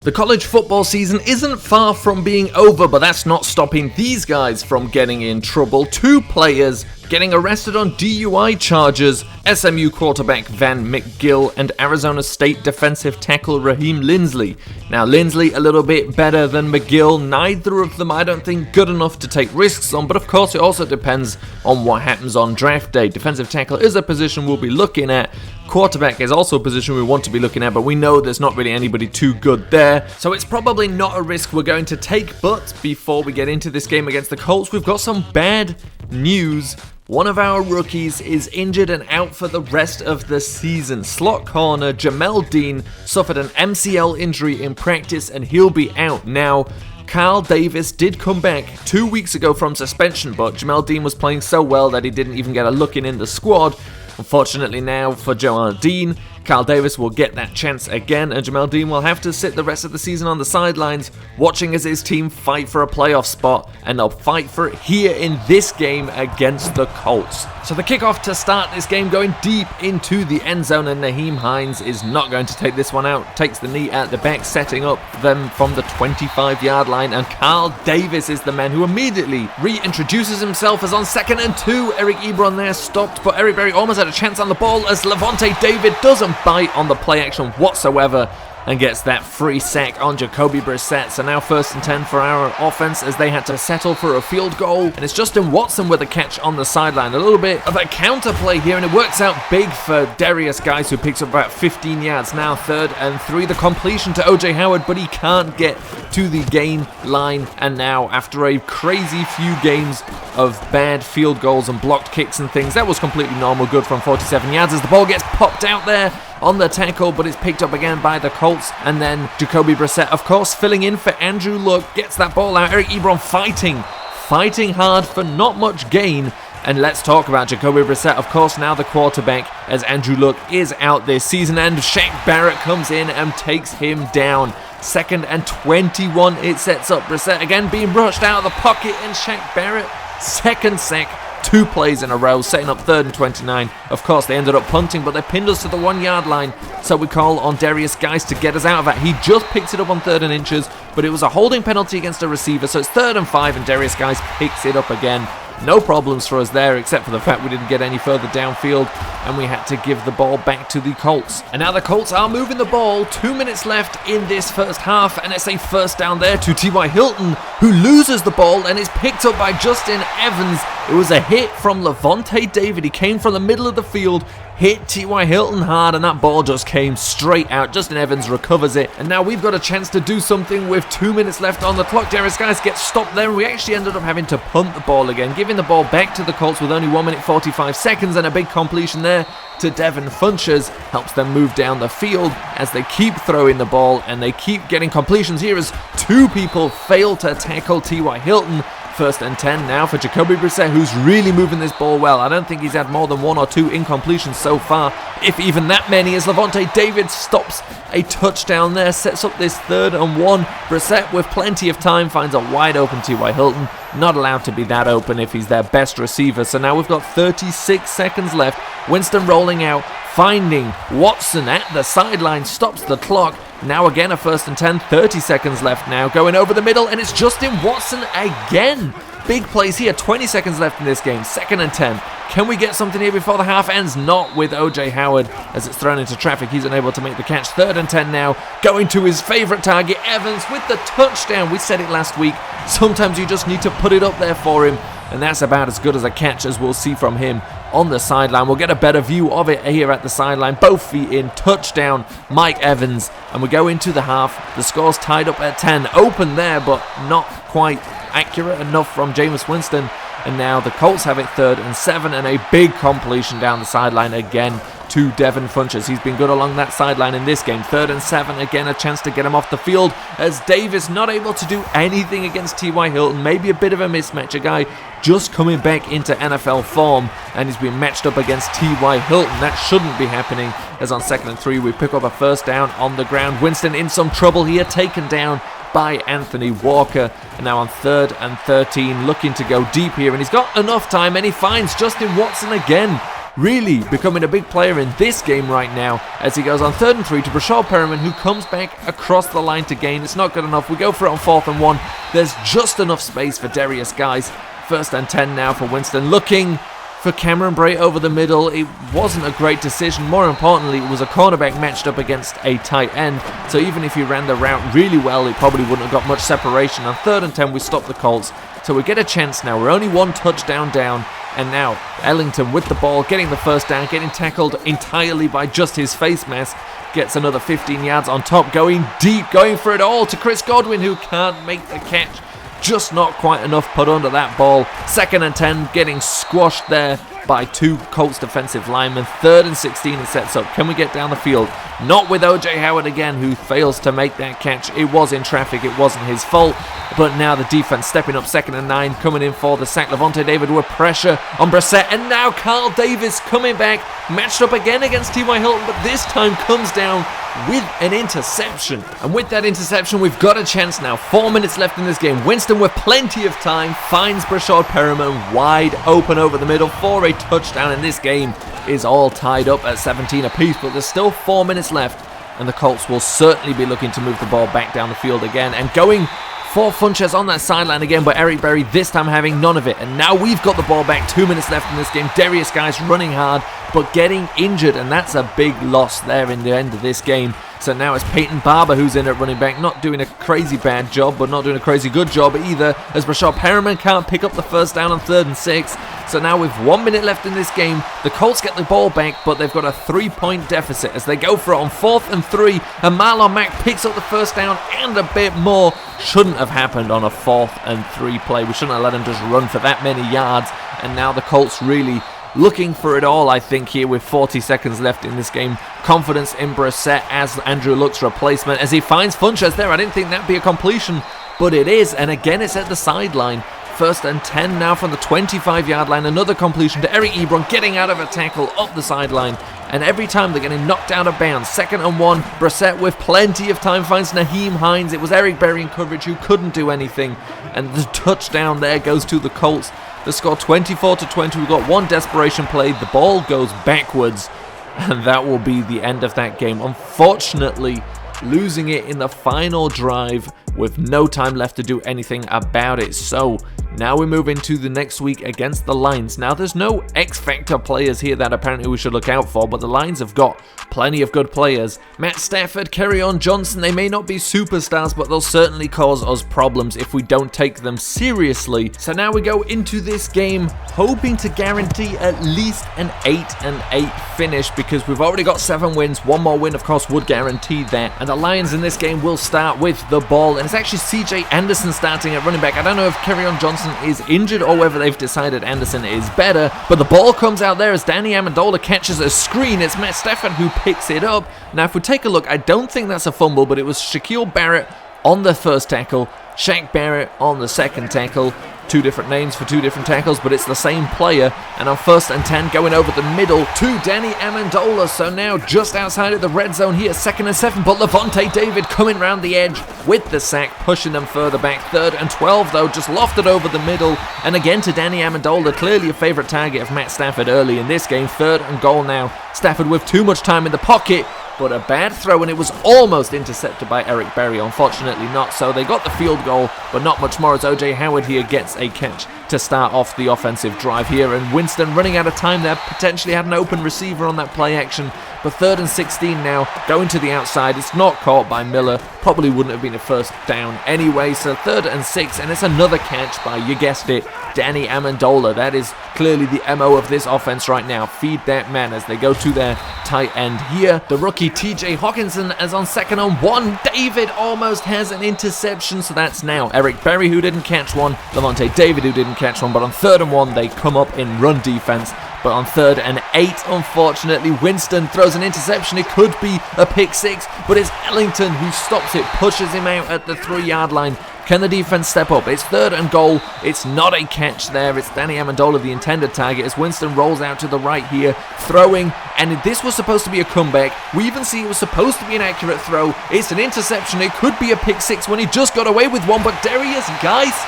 The college football season isn't far from being over, but that's not stopping these guys from getting in trouble. 2 players getting arrested on DUI charges, SMU quarterback Van McGill and Arizona State defensive tackle Raheem Lindsley. Now Lindsley a little bit better than McGill, neither of them I don't think good enough to take risks on, but of course it also depends on what happens on draft day. Defensive tackle is a position we'll be looking at. Quarterback is also a position we want to be looking at, but we know there's not really anybody too good there, so it's probably not a risk we're going to take. But before we get into this game against the Colts, we've got some bad news. One of our rookies is injured and out for the rest of the season. Slot corner Jamel Dean suffered an MCL injury in practice and he'll be out now. Carl Davis did come back 2 weeks ago from suspension, but Jamel Dean was playing so well that he didn't even get a look in the squad. Unfortunately now for Jamel Dean, Carl Davis will get that chance again, and Jamel Dean will have to sit the rest of the season on the sidelines, watching as his team fight for a playoff spot, and they'll fight for it here in this game against the Colts. So the kickoff to start this game going deep into the end zone, and Nyheim Hines is not going to take this one out, takes the knee at the back, setting up them from the 25-yard line, and Carl Davis is the man who immediately reintroduces himself as on 2nd and 2. Eric Ebron there stopped, but Eric Berry almost had a chance on the ball as Levante David doesn't bite on the play action whatsoever and gets that free sack on Jacoby Brissett. So now 1st and 10 for our offense as they had to settle for a field goal, and it's Justin Watson with a catch on the sideline. A little bit of a counter play here, and it works out big for Darius Guice, who picks up about 15 yards. Now 3rd and 3, the completion to OJ Howard, but he can't get to the gain line. And now after a crazy few games of bad field goals and blocked kicks and things, that was completely normal, good from 47 yards as the ball gets popped out there on the tackle, but it's picked up again by the Colts. And then Jacoby Brissett, of course, filling in for Andrew Luck, gets that ball out. Eric Ebron fighting hard for not much gain. And let's talk about Jacoby Brissett, of course, now the quarterback, as Andrew Luck is out this season, and Shaq Barrett comes in and takes him down. 2nd and 21, it sets up Brissett again being rushed out of the pocket, and Shaq Barrett, 2nd sack, 2 plays in a row, setting up 3rd and 29. Of course, they ended up punting, but they pinned us to the 1-yard line, so we call on Darius Guice to get us out of that. He just picks it up on 3rd and inches, but it was a holding penalty against a receiver, so it's 3rd and 5, and Darius Guice picks it up again. No problems for us there, except for the fact we didn't get any further downfield, and we had to give the ball back to the Colts. And now the Colts are moving the ball. 2 minutes left in this first half, and it's a 1st down there to T.Y. Hilton, who loses the ball and is picked up by Justin Evans. It was a hit from Levante David. He came from the middle of the field, hit T.Y. Hilton hard, and that ball just came straight out. Justin Evans recovers it, and now we've got a chance to do something with 2 minutes left on the clock. Darius Guice gets stopped there, and we actually ended up having to punt the ball again, giving the ball back to the Colts with only 1 minute 45 seconds, and a big completion there to Devin Funchess helps them move down the field as they keep throwing the ball, and they keep getting completions here as 2 people fail to tackle T.Y. Hilton. 1st and 10 now for Jacoby Brissett, who's really moving this ball well. I don't think he's had more than 1 or 2 incompletions so far, if even that many, as Levante David stops a touchdown there, sets up this 3rd and 1. Brissett, with plenty of time, finds a wide open T.Y. Hilton. Not allowed to be that open if he's their best receiver. So now we've got 36 seconds left. Winston rolling out, finding Watson at the sideline, stops the clock. Now again a 1st and 10, 30 seconds left now, going over the middle, and it's Justin Watson again. Big plays here, 20 seconds left in this game, 2nd and 10. Can we get something here before the half ends? Not with OJ Howard, as it's thrown into traffic. He's unable to make the catch. 3rd and 10 now, going to his favourite target, Evans, with the touchdown. We said it last week, sometimes you just need to put it up there for him, and that's about as good as a catch as we'll see from him on the sideline. We'll get a better view of it here at the sideline. Both feet in, touchdown, Mike Evans, and we go into the half. The score's tied up at 10. Open there, but not quite accurate enough from Jameis Winston. And now the Colts have it 3rd and 7, and a big completion down the sideline again to Devin Funchess. He's been good along that sideline in this game. 3rd and 7, again a chance to get him off the field as Davis not able to do anything against T.Y. Hilton. Maybe a bit of a mismatch, a guy just coming back into NFL form, and he's been matched up against T.Y. Hilton. That shouldn't be happening, as on 2nd and 3 we pick up a 1st down on the ground. Winston in some trouble here, taken down by Anthony Walker, and now on 3rd and 13 looking to go deep here, and he's got enough time, and he finds Justin Watson again. really becoming a big player in this game right now as he goes on 3rd and 3 to Brashard Perriman, who comes back across the line to gain. It's not good enough. We go for it on 4th and 1. There's just enough space for Darius Guice. 1st and 10 now for Winston, looking for Cameron Bray over the middle. It wasn't a great decision. More importantly, it was a cornerback matched up against a tight end. So even if he ran the route really well, it probably wouldn't have got much separation. On 3rd and 10, we stop the Colts. So we get a chance now. We're only 1 touchdown down. And now Ellington with the ball, getting the 1st down, getting tackled entirely by just his face mask. Gets another 15 yards on top, going deep, going for it all to Chris Godwin, who can't make the catch. Just not quite enough put under that ball. 2nd and 10, getting squashed there by 2 Colts defensive linemen. 3rd and 16 it sets up. Can we get down the field? Not with O.J. Howard again, who fails to make that catch. It was in traffic, it wasn't his fault. But now the defense stepping up. 2nd and 9, coming in for the sack. Levante David with pressure on Brissett. And now Carl Davis coming back, matched up again against T.Y. Hilton, but this time comes down with an interception. And with that interception, we've got a chance now. 4 minutes left in this game. Winston with plenty of time finds Brashard Perriman wide open over the middle for a touchdown, and this game is all tied up at 17 apiece, but there's still 4 minutes left, and the Colts will certainly be looking to move the ball back down the field again, and going for Funchess on that sideline again, but Eric Berry this time having none of it. And now we've got the ball back. 2 minutes left in this game. Darius Guice running hard, but getting injured, and that's a big loss there in the end of this game. So now it's Peyton Barber who's in at running back, not doing a crazy bad job, but not doing a crazy good job either, as Brashard Perriman can't pick up the 1st down on 3rd and 6. So now with 1 minute left in this game, the Colts get the ball back, but they've got a 3-point deficit as they go for it on 4th and 3, and Marlon Mack picks up the 1st down and a bit more. Shouldn't have happened on a 4th and 3 play. We shouldn't have let him just run for that many yards, and now the Colts really looking for it all, I think, here with 40 seconds left in this game. Confidence in Brissett as Andrew Luck's replacement, as he finds Funchess there. I didn't think that'd be a completion, but it is, and again it's at the sideline. 1st and 10 now from the 25-yard line. Another completion to Eric Ebron, getting out of a tackle up the sideline. And every time they're getting knocked out of bounds. 2nd and 1. Brissett with plenty of time finds Naheem Hines. It was Eric Berry in coverage who couldn't do anything. And the touchdown there goes to the Colts. The score 24-20. We've got one desperation play. The ball goes backwards. And that will be the end of that game. Unfortunately, losing it in the final drive with no time left to do anything about it. So now we move into the next week against the Lions. Now there's no X-Factor players here that apparently we should look out for, but the Lions have got plenty of good players. Matt Stafford, Kerryon Johnson, they may not be superstars, but they'll certainly cause us problems if we don't take them seriously. So now we go into this game hoping to guarantee at least an 8-8 finish, because we've already got 7 wins. One more win, of course, would guarantee that. And the Lions in this game will start with the ball, and it's actually CJ Anderson starting at running back. I don't know if Kerryon Johnson is injured or whether they've decided Anderson is better, but the ball comes out there as Danny Amendola catches a screen. It's Matt Stafford who picks it up. Now if we take a look, I don't think that's a fumble, but it was Shaquille Barrett on the first tackle, Shaq Barrett on the second tackle. 2 different names for 2 different tackles, but it's the same player. And on 1st and 10, going over the middle to Danny Amendola. So now just outside of the red zone here, 2nd and 7, but Levante David coming round the edge with the sack, pushing them further back. 3rd and 12 though, just lofted over the middle, and again to Danny Amendola, clearly a favourite target of Matt Stafford early in this game. 3rd and goal now. Stafford with too much time in the pocket, but a bad throw, and it was almost intercepted by Eric Berry. Unfortunately not, so they got the field goal, but not much more as O.J. Howard here gets a catch to start off the offensive drive here. And Winston running out of time there, potentially had an open receiver on that play action. But 3rd and 16 now, going to the outside. It's not caught by Miller. Probably wouldn't have been a 1st down anyway. So 3rd and 6, and it's another catch by, you guessed it, Danny Amendola. That is clearly the MO of this offense right now. Feed that man as they go to their tight end here. The rookie TJ Hawkinson is on 2nd and 1. David almost has an interception, so that's now Eric Berry who didn't catch one, Levante David who didn't catch one, but on 3rd and 1 they come up in run defense. But on 3rd and 8, unfortunately, Winston throws an interception. It could be a pick 6, but it's Ellington who stops it, pushes him out at the 3-yard line. Can the defense step up? It's 3rd and goal. It's not a catch there. It's Danny Amendola, the intended target, as Winston rolls out to the right here, throwing, and this was supposed to be a comeback. We even see it was supposed to be an accurate throw. It's an interception. It could be a pick 6 when he just got away with one, but Darius Guice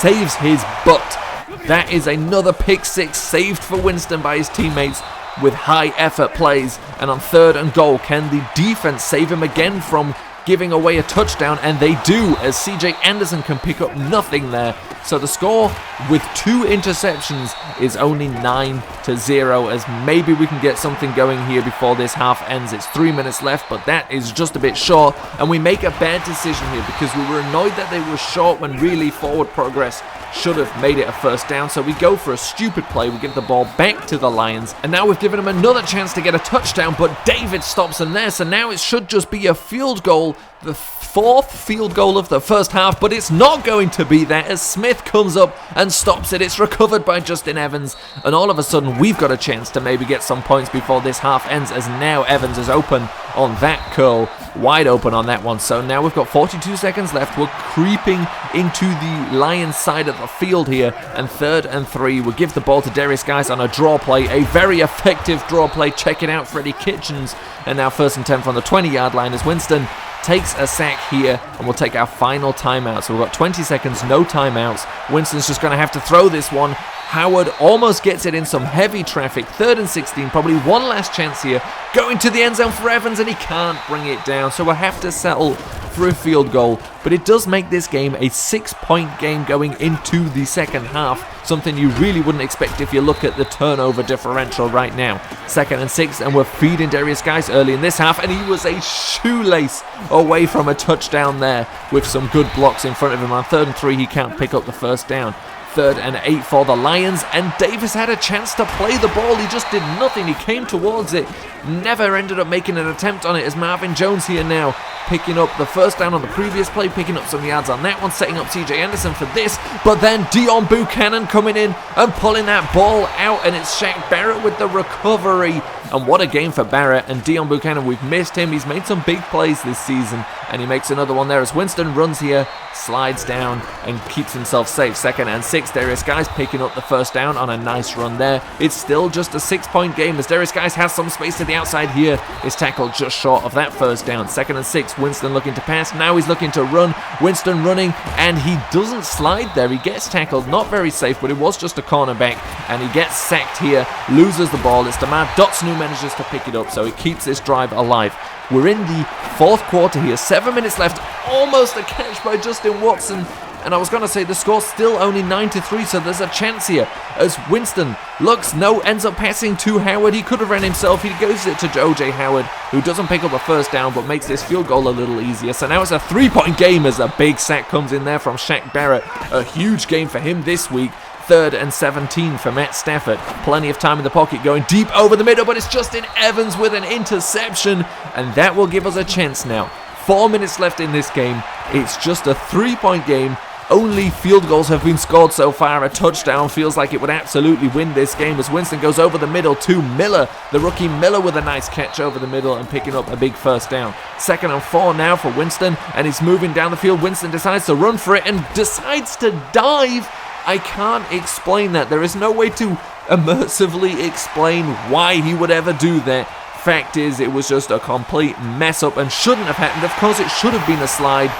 saves his butt. That is another pick 6 saved for Winston by his teammates. with high effort plays. And on 3rd and goal, can the defense save him again from giving away a touchdown? And they do, as CJ Anderson can pick up nothing there. So the score with 2 interceptions is only 9-0, as maybe we can get something going here before this half ends. It's 3 minutes left, but that is just a bit short, and we make a bad decision here because we were annoyed that they were short when really forward progress should have made it a first down. So we go for a stupid play, we give the ball back to the Lions, and now we've given them another chance to get a touchdown, but David stops them there. So now it should just be a field goal, the 4th field goal of the first half, but it's not going to be that as Smith comes up and stops it. It's recovered by Justin Evans, and all of a sudden we've got a chance to maybe get some points before this half ends, as now Evans is open on that curl, wide open on that one. So now we've got 42 seconds left. We're creeping into the Lions side of the field here, and 3rd and 3. We give the ball to Darius Guice on a draw play, a very effective draw play. Check it out, Freddie Kitchens. And now 1st and 10 from the 20-yard line as Winston takes a sack here, and we'll take our final timeout. So we've got 20 seconds, no timeouts. Winston's just going to have to throw this one. Howard almost gets it in some heavy traffic. 3rd and 16, probably one last chance here. Going to the end zone for Evans, and he can't bring it down. So we'll have to settle for a field goal. But it does make this game a 6-point game going into the second half. Something you really wouldn't expect if you look at the turnover differential right now. 2nd and 6, and we're feeding Darius Guice early in this half, and he was a shoelace away from a touchdown there with some good blocks in front of him. On 3rd and 3, he can't pick up the first down. 3rd and 8 for the Lions, and Davis had a chance to play the ball. He just did nothing. He came towards it, never ended up making an attempt on it, as Marvin Jones here now picking up the first down on the previous play, picking up some yards on that one, setting up CJ Anderson for this, but then Deon Buchanan coming in and pulling that ball out, and it's Shaq Barrett with the recovery. And what a game for Barrett. And Deon Buchanan, we've missed him. He's made some big plays this season, and he makes another one there as Winston runs here, slides down, and keeps himself safe. 2nd and 6, Darius Guice picking up the first down on a nice run there. It's still just a 6-point game as Darius Guice has some space to the outside here. Is tackled just short of that first down. 2nd and 6, Winston looking to pass. Now he's looking to run. Winston running, and he doesn't slide there. He gets tackled, not very safe, but it was just a cornerback, and he gets sacked here, loses the ball. It's DeMar Dotson who manages to pick it up, so it keeps this drive alive. We're in the 4th quarter here, 7 minutes left, almost a catch by Justin Watson, and I was going to say the score's still only 9-3, so there's a chance here as Winston ends up passing to Howard. He could have ran himself. He goes it to O.J. Howard, who doesn't pick up a first down but makes this field goal a little easier. So now it's a 3-point game as a big sack comes in there from Shaq Barrett. A huge game for him this week. 3rd and 17 for Matt Stafford. Plenty of time in the pocket, going deep over the middle, but it's Justin Evans with an interception, and that will give us a chance now. 4 minutes left in this game. It's just a 3-point game. Only field goals have been scored so far. A touchdown feels like it would absolutely win this game as Winston goes over the middle to Miller. The rookie Miller with a nice catch over the middle and picking up a big first down. 2nd and 4 now for Winston, and he's moving down the field. Winston decides to run for it and decides to dive. I can't explain that. There is no way to immersively explain why he would ever do that. Fact is, it was just a complete mess up and shouldn't have happened. Of course, it should have been a slide.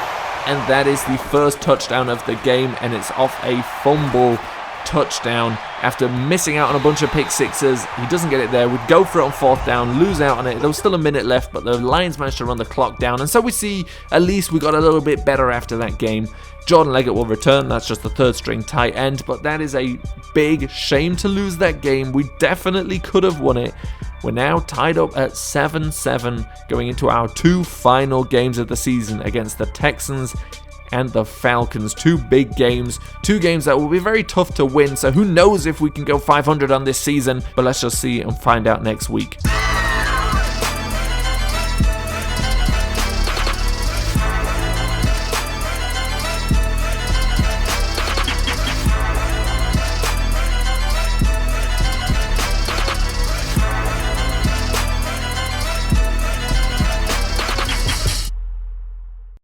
And that is the first touchdown of the game, and it's off a fumble touchdown after missing out on a bunch of pick sixes. He doesn't get it there. We'd go for it on 4th down, lose out on it. There was still a minute left, but the Lions managed to run the clock down, and so we see at least we got a little bit better after that game. Jordan Leggett will return. That's just the 3rd string tight end, but that is a big shame to lose that game. We definitely could have won it. We're now tied up at 7-7 going into our 2 final games of the season against the Texans and the Falcons. 2 big games, 2 games that will be very tough to win, so who knows if we can go 500 on this season, but let's just see and find out next week.